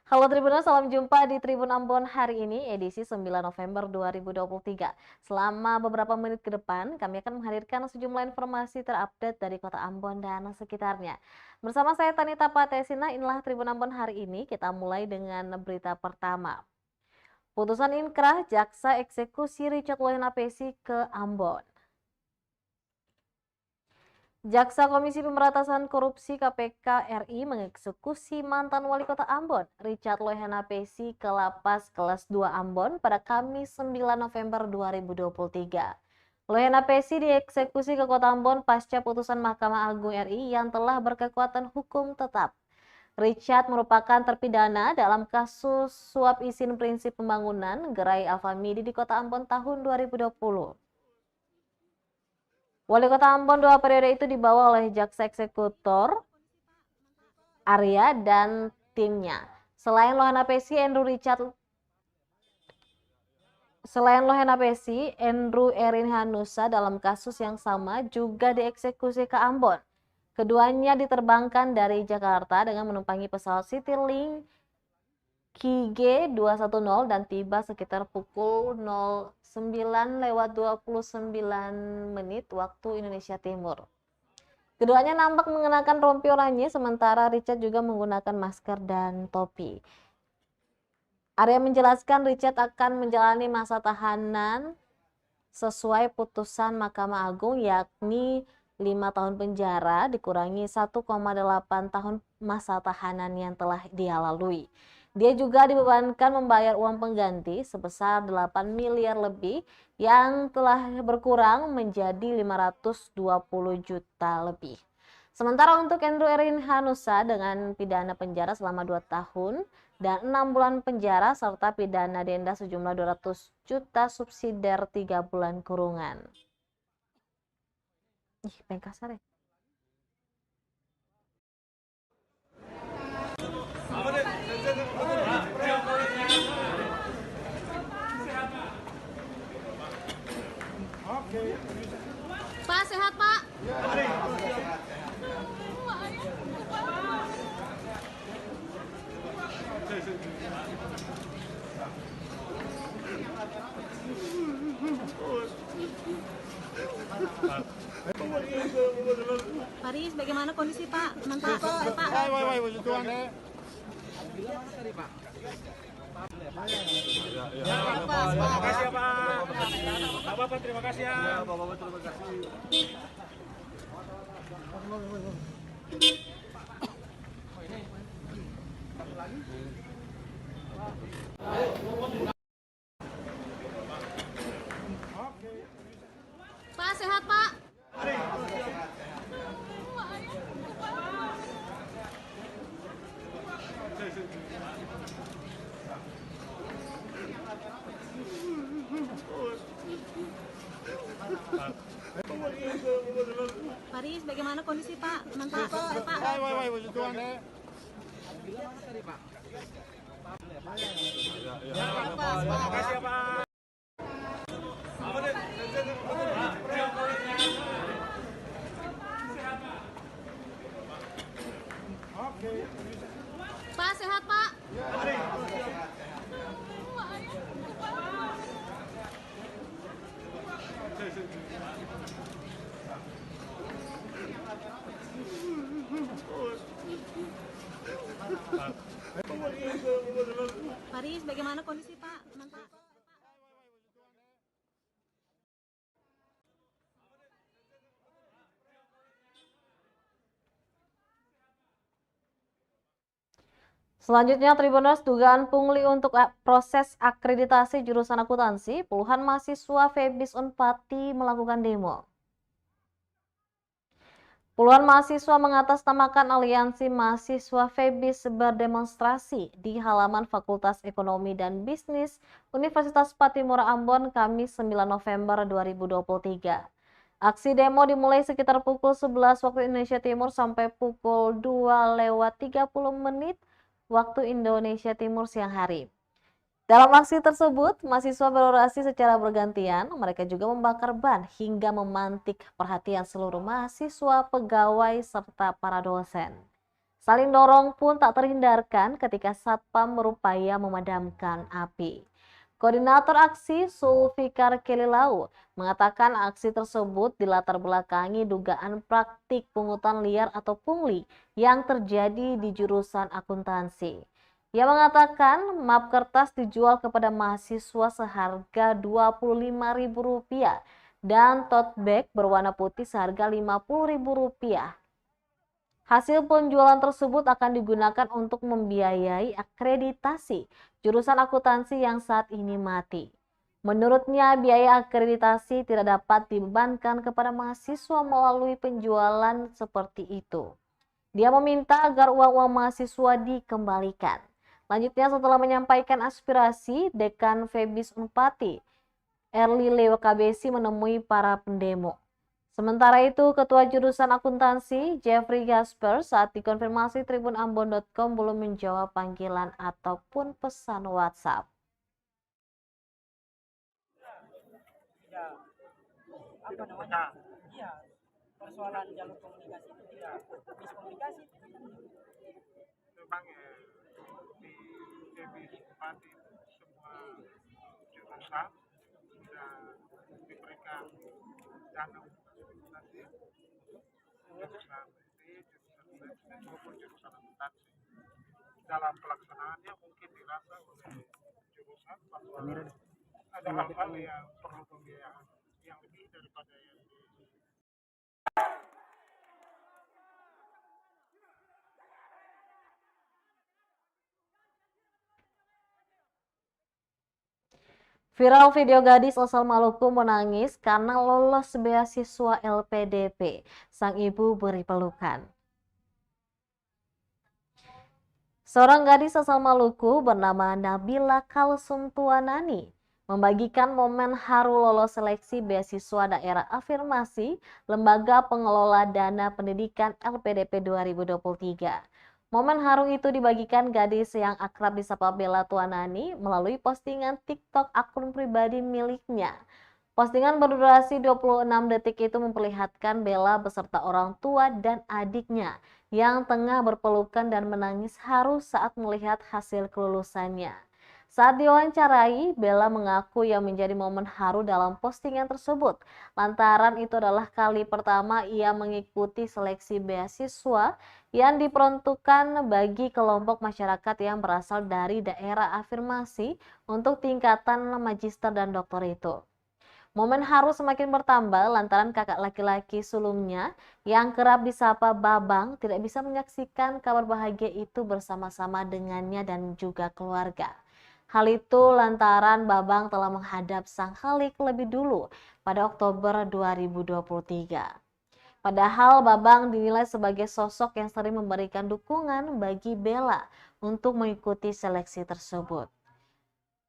Halo Tribuners, salam jumpa di Tribun Ambon hari ini, edisi 9 November 2023. Selama beberapa menit ke depan, kami akan menghadirkan sejumlah informasi terupdate dari kota Ambon dan sekitarnya. Bersama saya Tanita Patesina, inilah Tribun Ambon hari ini. Kita mulai dengan berita pertama. Putusan inkrah jaksa eksekusi Richard Loyenapesi ke Ambon. Jaksa Komisi Pemberantasan Korupsi KPK RI mengeksekusi mantan Wali Kota Ambon, Richard Loyenapesi ke Lapas Kelas 2 Ambon pada Kamis 9 November 2023. Loyenapesi dieksekusi ke Kota Ambon pasca putusan Mahkamah Agung RI yang telah berkekuatan hukum tetap. Richard merupakan terpidana dalam kasus suap izin prinsip pembangunan Gerai Alfamidi di Kota Ambon tahun 2020. Wali Kota Ambon 2 periode itu dibawa oleh jaksa eksekutor Arya dan timnya. Selain Loyenapesi, Andrew Erin Hanusa dalam kasus yang sama juga dieksekusi ke Ambon. Keduanya diterbangkan dari Jakarta dengan menumpangi pesawat Citylink KG210 dan tiba sekitar pukul 09:29 waktu Indonesia Timur. Keduanya nampak mengenakan rompi oranye, sementara Richard juga menggunakan masker dan topi. Arya menjelaskan Richard akan menjalani masa tahanan sesuai putusan Mahkamah Agung, yakni 5 tahun penjara dikurangi 1,8 tahun masa tahanan yang telah dia lalui. Dia juga dibebankan membayar uang pengganti sebesar 8 miliar lebih yang telah berkurang menjadi 520 juta lebih. Sementara untuk Andrew Erin Hanusa dengan pidana penjara selama 2 tahun dan 6 bulan penjara serta pidana denda sejumlah 200 juta subsidiar 3 bulan kurungan. Ih, pengen kasar ya. Pak, sehat Pak? Paris, bagaimana kondisi Pak? Mantap, Pak. Terima kasih ya Pak. Bapak terima kasih ya. Bapak terima kasih. Pak, sehat Pak? Paris, bagaimana kondisi Pak? Mantap, Pak. Terima kasih ya Pak. Pak, sehat Pak? Paris, bagaimana kondisi Pak? Mantap. Selanjutnya, Tribuners, dugaan pungli untuk proses akreditasi jurusan akuntansi, puluhan mahasiswa FEBIS Unpati melakukan demo. Puluhan mahasiswa mengatasnamakan aliansi mahasiswa FEBIS berdemonstrasi di halaman Fakultas Ekonomi dan Bisnis Universitas Patimura Ambon Kamis 9 November 2023. Aksi demo dimulai sekitar pukul 11 waktu Indonesia Timur sampai pukul 2:30 waktu Indonesia Timur siang hari. Dalam aksi tersebut, mahasiswa berorasi secara bergantian. Mereka juga membakar ban hingga memantik perhatian seluruh mahasiswa, pegawai, serta para dosen. Saling dorong pun tak terhindarkan ketika Satpam berupaya memadamkan api. Koordinator aksi Zulfikar Kelilau mengatakan aksi tersebut dilatar belakangi dugaan praktik pungutan liar atau pungli yang terjadi di jurusan akuntansi. Ia mengatakan map kertas dijual kepada mahasiswa seharga Rp25.000 dan tote bag berwarna putih seharga Rp50.000. Hasil penjualan tersebut akan digunakan untuk membiayai akreditasi jurusan akuntansi yang saat ini mati. Menurutnya, biaya akreditasi tidak dapat dibebankan kepada mahasiswa melalui penjualan seperti itu. Dia meminta agar uang-uang mahasiswa dikembalikan. Lanjutnya, setelah menyampaikan aspirasi, Dekan Febis Unpati, Erli Leo KBC menemui para pendemo. Sementara itu, Ketua Jurusan Akuntansi, Jeffrey Gasper, saat dikonfirmasi tribunambon.com belum menjawab panggilan ataupun pesan WhatsApp. Apa namanya? Iya, persoalan jalur komunikasi itu tidak miskomunikasi. Memang di Dewi Bupati semua jurusan sudah diberikan dana akuntansi, jurusan ini, jurusan manajemen maupun jurusan akuntansi. Dalam pelaksanaannya mungkin dirasa oleh jurusan bahwa ada hal-hal yang perlu pembiayaan yang lebih daripada yang Viral video gadis asal Maluku menangis karena lolos beasiswa LPDP. Sang ibu beri pelukan. Seorang gadis asal Maluku bernama Nabila Kalsum Tuanani membagikan momen haru lolos seleksi beasiswa daerah afirmasi Lembaga Pengelola Dana Pendidikan LPDP 2023. Momen haru itu dibagikan gadis yang akrab disapa Bella Tuanani melalui postingan TikTok akun pribadi miliknya. Postingan berdurasi 26 detik itu memperlihatkan Bella beserta orang tua dan adiknya yang tengah berpelukan dan menangis haru saat melihat hasil kelulusannya. Saat diwawancarai, Bella mengaku yang menjadi momen haru dalam postingan tersebut, lantaran itu adalah kali pertama ia mengikuti seleksi beasiswa yang diperuntukkan bagi kelompok masyarakat yang berasal dari daerah afirmasi untuk tingkatan magister dan doktor itu. Momen haru semakin bertambah lantaran kakak laki-laki sulungnya yang kerap disapa Babang tidak bisa menyaksikan kabar bahagia itu bersama-sama dengannya dan juga keluarga. Hal itu lantaran Babang telah menghadap sang Khalik lebih dulu pada Oktober 2023. Padahal Babang dinilai sebagai sosok yang sering memberikan dukungan bagi Bella untuk mengikuti seleksi tersebut.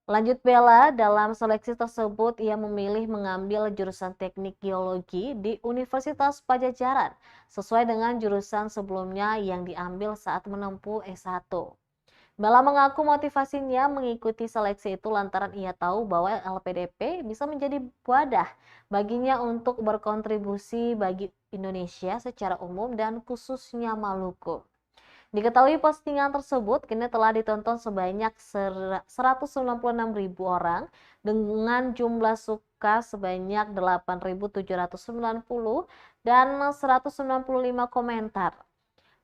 Lanjut Bella, dalam seleksi tersebut ia memilih mengambil jurusan teknik geologi di Universitas Pajajaran sesuai dengan jurusan sebelumnya yang diambil saat menempuh S1. Bella mengaku motivasinya mengikuti seleksi itu lantaran ia tahu bahwa LPDP bisa menjadi wadah baginya untuk berkontribusi bagi Indonesia secara umum dan khususnya Maluku. Diketahui postingan tersebut kini telah ditonton sebanyak 196.000 orang dengan jumlah suka sebanyak 8.790 dan 195 komentar.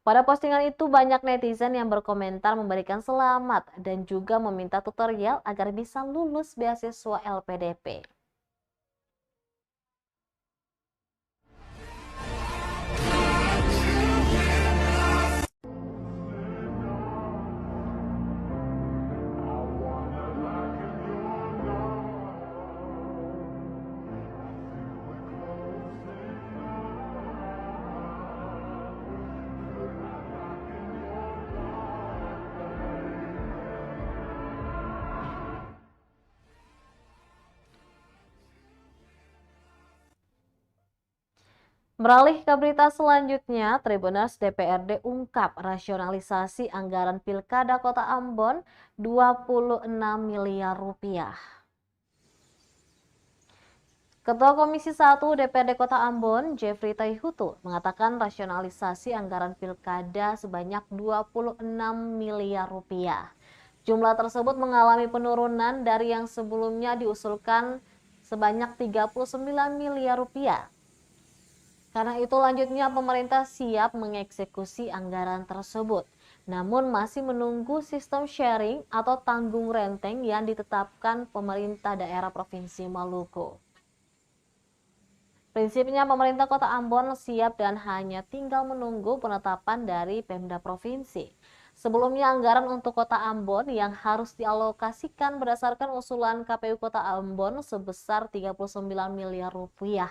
Pada postingan itu banyak netizen yang berkomentar memberikan selamat dan juga meminta tutorial agar bisa lulus beasiswa LPDP. Beralih ke berita selanjutnya, Tribuners DPRD ungkap rasionalisasi anggaran Pilkada Kota Ambon 26 miliar rupiah. Ketua Komisi 1 DPRD Kota Ambon, Jeffrey Taihutu, mengatakan rasionalisasi anggaran pilkada sebanyak 26 miliar rupiah. Jumlah tersebut mengalami penurunan dari yang sebelumnya diusulkan sebanyak 39 miliar rupiah. Karena itu lanjutnya pemerintah siap mengeksekusi anggaran tersebut, namun masih menunggu sistem sharing atau tanggung renteng yang ditetapkan pemerintah daerah Provinsi Maluku. Prinsipnya pemerintah Kota Ambon siap dan hanya tinggal menunggu penetapan dari Pemda Provinsi. Sebelumnya anggaran untuk Kota Ambon yang harus dialokasikan berdasarkan usulan KPU Kota Ambon sebesar 39 miliar rupiah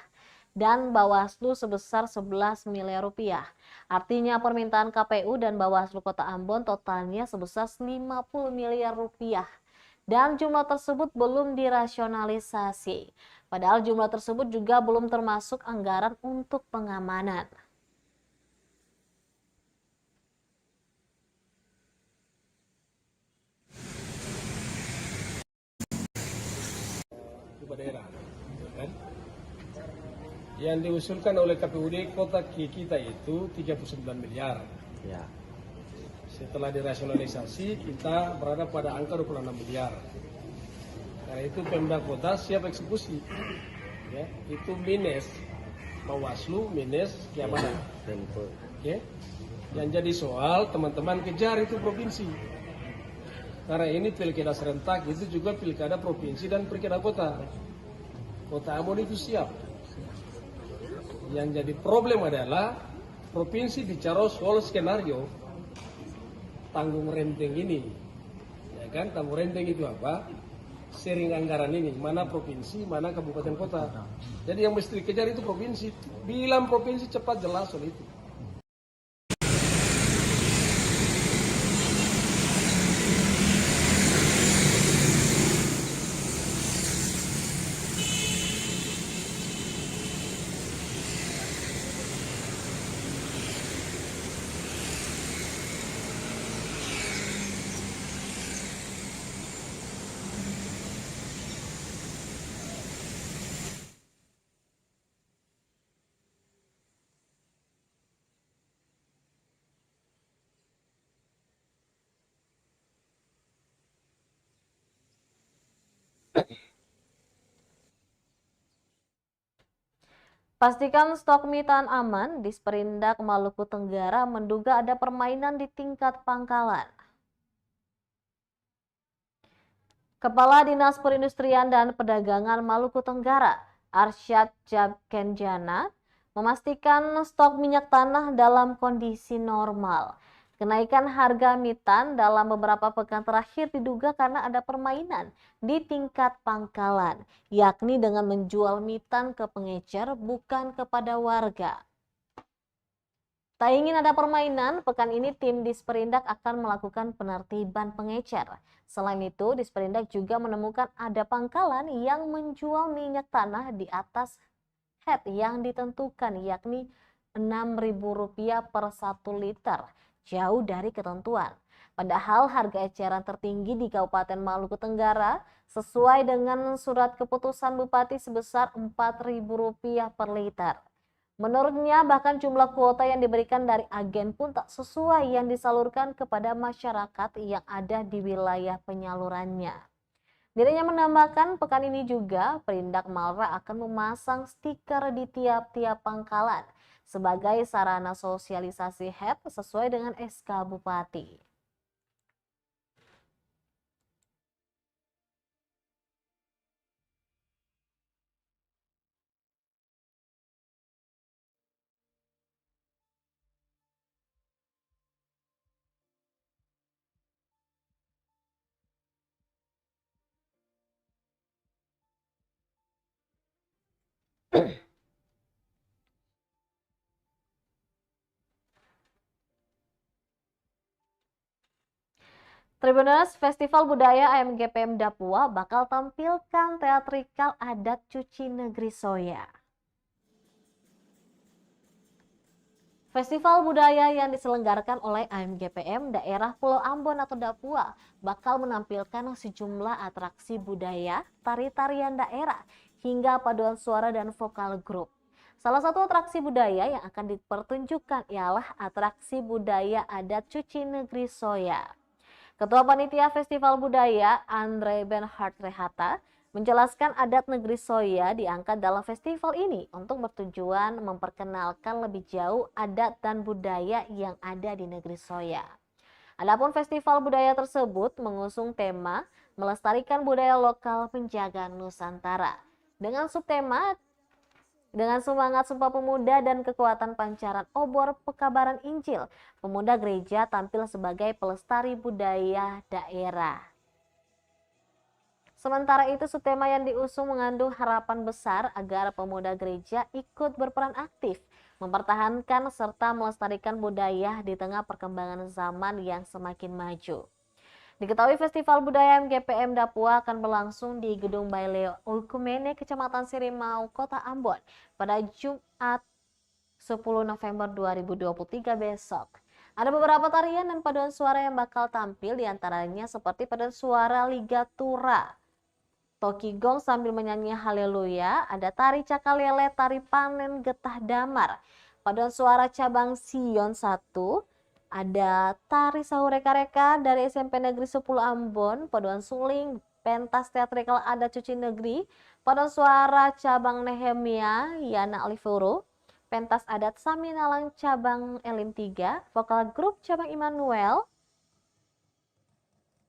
dan Bawaslu sebesar 11 miliar rupiah. Artinya permintaan KPU dan Bawaslu Kota Ambon totalnya sebesar 50 miliar rupiah. Dan jumlah tersebut belum dirasionalisasi. Padahal jumlah tersebut juga belum termasuk anggaran untuk pengamanan. Daerah, kan? Yang diusulkan oleh KPUD kota kita itu 39 miliar. Ya. Setelah dirasionalisasi kita berada pada angka 26 miliar. Karena itu Pemda Kota siap eksekusi. Ya, itu minus Bawaslu minus Keamanan. Oke. Yang jadi soal teman-teman kejar itu provinsi. Karena ini pilkada serentak, itu juga pilkada provinsi dan pilkada kota. Kota Ambon itu siap. Yang jadi problem adalah provinsi bicara soal skenario tanggung renteng ini. Ya kan, tanggung renteng itu apa? Sharing anggaran ini, mana provinsi, mana kabupaten kota. Jadi yang mesti dikejar itu provinsi. Bilang provinsi cepat jelas soal itu. Pastikan stok mie tahan aman, Disperindak Maluku Tenggara menduga ada permainan di tingkat pangkalan. Kepala Dinas Perindustrian dan Perdagangan Maluku Tenggara, Arsyad Jabkenjana, memastikan stok minyak tanah dalam kondisi normal. Kenaikan harga mitan dalam beberapa pekan terakhir diduga karena ada permainan di tingkat pangkalan, yakni dengan menjual mitan ke pengecer bukan kepada warga. Tak ingin ada permainan, pekan ini tim Disperindak akan melakukan penertiban pengecer. Selain itu, Disperindak juga menemukan ada pangkalan yang menjual minyak tanah di atas head yang ditentukan, yakni Rp6.000 per 1 liter. Jauh dari ketentuan. Padahal harga eceran tertinggi di Kabupaten Maluku Tenggara sesuai dengan surat keputusan Bupati sebesar Rp4.000 per liter. Menurutnya bahkan jumlah kuota yang diberikan dari agen pun tak sesuai yang disalurkan kepada masyarakat yang ada di wilayah penyalurannya. Dirinya menambahkan pekan ini juga Perindak Malra akan memasang stiker di tiap-tiap pangkalan sebagai sarana sosialisasi HET sesuai dengan SK Bupati. Tribuners, Festival Budaya AMGPM Dapua bakal tampilkan teatrikal adat Cuci Negeri Soya. Festival budaya yang diselenggarakan oleh AMGPM daerah Pulau Ambon atau Dapua bakal menampilkan sejumlah atraksi budaya, tari-tarian daerah, hingga paduan suara dan vokal grup. Salah satu atraksi budaya yang akan dipertunjukkan ialah atraksi budaya adat Cuci Negeri Soya. Ketua Panitia Festival Budaya Andre Benhard Rehata menjelaskan adat negeri Soya diangkat dalam festival ini untuk bertujuan memperkenalkan lebih jauh adat dan budaya yang ada di negeri Soya. Adapun festival budaya tersebut mengusung tema melestarikan budaya lokal penjaga Nusantara dengan subtema dengan semangat Sumpah Pemuda dan kekuatan pancaran obor pekabaran Injil, pemuda gereja tampil sebagai pelestari budaya daerah. Sementara itu, subtema yang diusung mengandung harapan besar agar pemuda gereja ikut berperan aktif, mempertahankan serta melestarikan budaya di tengah perkembangan zaman yang semakin maju. Diketahui Festival Budaya MGPM Dapua akan berlangsung di Gedung Baileo Oikumene, Kecamatan Sirimau, Kota Ambon pada Jumat 10 November 2023 besok. Ada beberapa tarian dan paduan suara yang bakal tampil, diantaranya seperti paduan suara Ligatura, Toki Gong sambil menyanyi Haleluya, ada tari Cakalele, tari Panen Getah Damar, paduan suara cabang Sion 1, ada tari Sahureka-reka dari SMP Negeri 10 Ambon, paduan suling, pentas teatrikal adat Cuci Negeri, paduan suara cabang Nehemia, Yana Olivero, pentas adat Saminalang cabang Elim 3, vokal grup cabang Immanuel,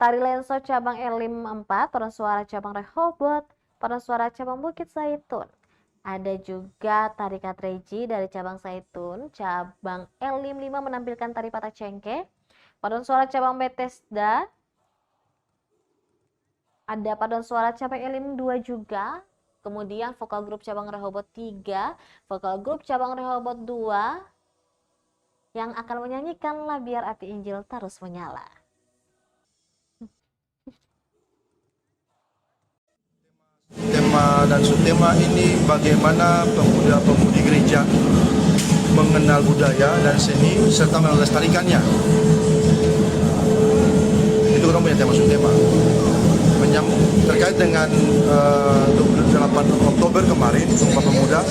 tari Lenso cabang Elim 4, paduan suara cabang Rehoboth, paduan suara cabang Bukit Zaitun. Ada juga tari Katreji dari cabang Zaitun, cabang Elim 5 menampilkan tari Patah Cengke, paduan suara cabang Bethesda, ada paduan suara cabang Elim 2 juga, kemudian vokal grup cabang Rehoboth 3, vokal grup cabang Rehoboth 2 yang akan menyanyikanlah Biar Api Injil Terus Menyala. Tema dan subtema ini bagaimana pemuda-pemudi gereja mengenal budaya dan seni serta melestarikannya. Itu kita punya tema subtema. Terkait dengan 28 Oktober kemarin, Sumpah Pemuda,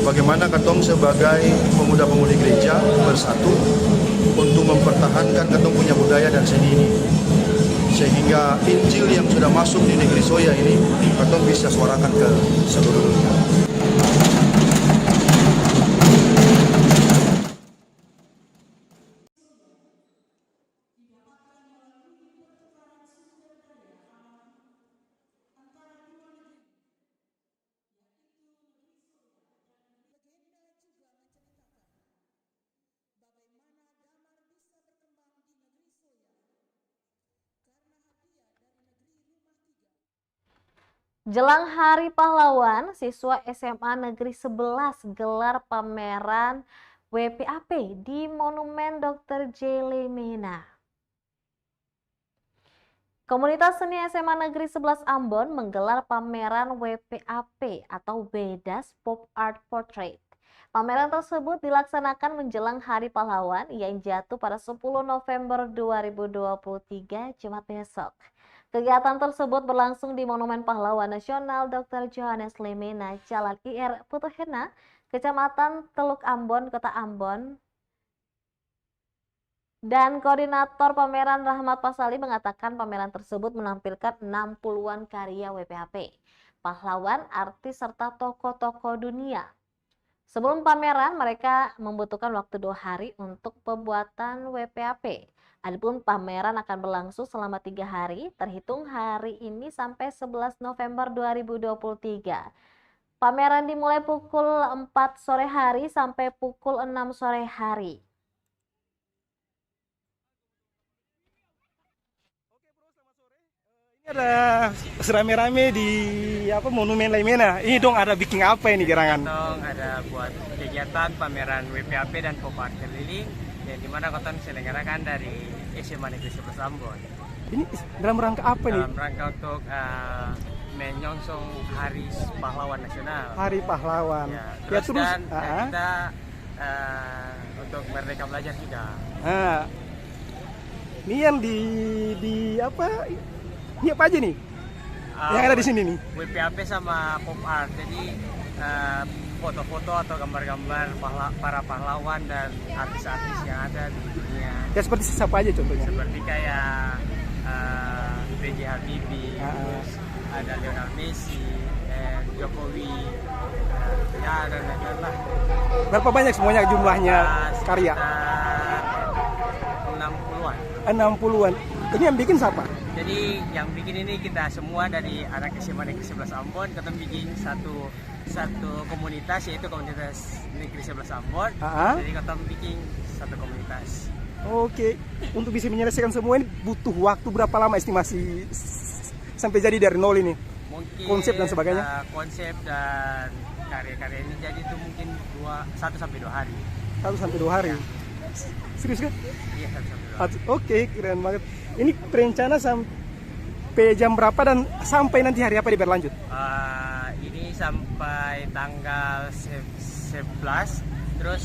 bagaimana Katong sebagai pemuda-pemudi gereja bersatu untuk mempertahankan Katong punya budaya dan seni ini. Sehingga Injil yang sudah masuk di negeri Soya ini, Katong bisa suarakan ke seluruh dunia. Jelang Hari Pahlawan, siswa SMA Negeri 11 gelar pameran WPAP di Monumen Dr. J. Lemena. Komunitas seni SMA Negeri 11 Ambon menggelar pameran WPAP atau Wedas Pop Art Portrait. Pameran tersebut dilaksanakan menjelang Hari Pahlawan yang jatuh pada 10 November 2023 Jumat besok. Kegiatan tersebut berlangsung di Monumen Pahlawan Nasional Dr. Johannes Lemena, Jalan IR Putuhena, Kecamatan Teluk Ambon, Kota Ambon. Dan koordinator pameran Rahmat Pasali mengatakan pameran tersebut menampilkan 60-an karya WPAP, pahlawan, artis, serta tokoh-tokoh dunia. Sebelum pameran, mereka membutuhkan waktu 2 hari untuk pembuatan WPAP. Adapun pameran akan berlangsung selama 3 hari, terhitung hari ini sampai 11 November 2023. Pameran dimulai pukul 4 sore hari sampai pukul 6 sore hari. Ini ada serame-rame di Monumen Lemena. Ini dong ada bikin apa ini gerangan? Kotong ada buat kegiatan pameran WPAP dan pop art keliling yang dimana Kotong diselenggarakan dari SMA Negeri 11 Ambon. Ini dalam rangka apa nih? Dalam rangka untuk menyongsong Hari Pahlawan Nasional. Hari Pahlawan. Ya, terus dan kita untuk Merdeka Belajar juga. Ini yang di apa? Ini apa aja nih? Yang ada di sini nih. WPAP sama pop art. Jadi foto-foto atau gambar-gambar para pahlawan dan artis-artis yang ada di dunia. Ya seperti siapa aja contohnya? Seperti kayak B.J. Habibie, terus ada Lionel Messi, Jokowi, ya dan lain-lain lah. Berapa banyak semuanya jumlahnya karya? 60-an. 60-an. Ini yang bikin siapa? Jadi yang bikin ini kita semua dari anak SMA Negeri 11 Ambon, kita bikin satu komunitas, yaitu komunitas Negeri 11 Ambon. Jadi kita bikin satu komunitas. Oke, untuk bisa menyelesaikan semua ini butuh waktu berapa lama estimasi sampai jadi dari nol ini? Mungkin Konsep dan sebagainya? Konsep dan karya-karya ini jadi itu mungkin 1 sampai 2 hari. 1 sampai 2 hari. Serius kan? Iya, 1 sampai 2 hari. Oke, keren banget. Ini perencana sampai jam berapa dan sampai nanti hari apa berlanjut? Ini sampai tanggal 11, terus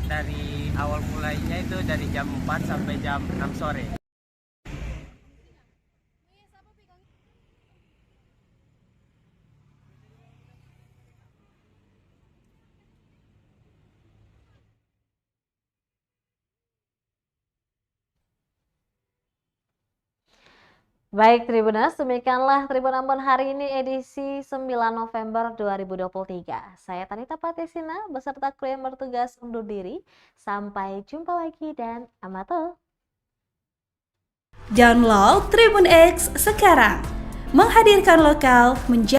dari awal mulainya itu dari jam 4 sampai jam 6 sore. Baik Tribuners, demikianlah Tribun Ambon hari ini edisi 9 November 2023. Saya Tanita Patisina beserta kru yang bertugas undur diri. Sampai jumpa lagi dan amato. Download Tribun X sekarang. Menghadirkan lokal menjadi